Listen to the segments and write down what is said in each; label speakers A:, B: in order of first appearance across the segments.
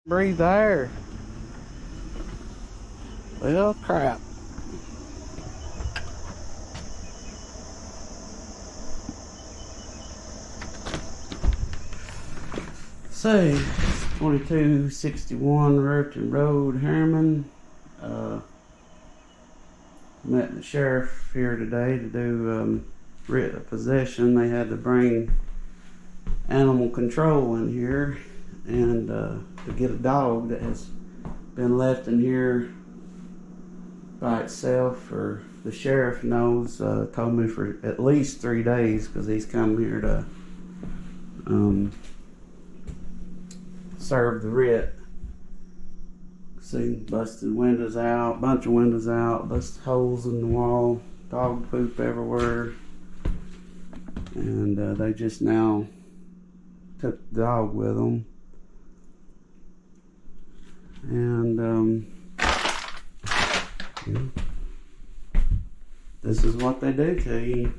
A: Breathe air. Well, crap. So, 2261 Raritan Road, Harriman. Met the sheriff here today to do writ of possession. They had to bring animal control in here and to get a dog that has been left in here by itself, or the sheriff knows, told me for at least 3 days, because he's come here to serve the writ. See, busted windows out, bunch of windows out, busted holes in the wall, dog poop everywhere, and they just now took the dog with them. And this is what they do to you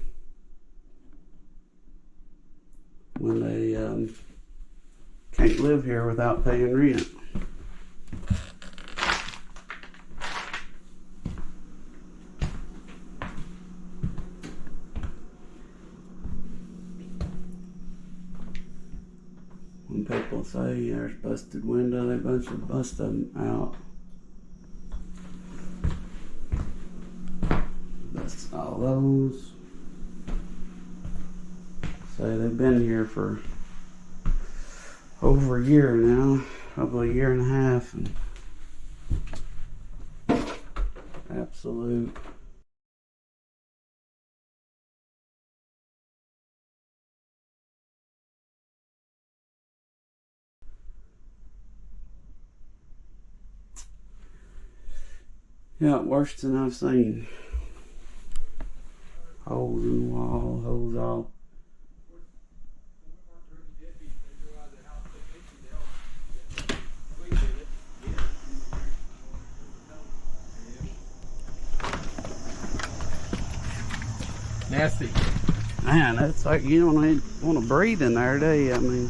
A: when they can't live here without paying rent. When people say there's busted window, they bunch of bust them out. Bust all those. So they've been here for over a year now, probably a year and a half, and absolute worse than I've seen. Holes in the wall, holes all.
B: Nasty.
A: Man, it's like you don't want to breathe in there, do you? I mean,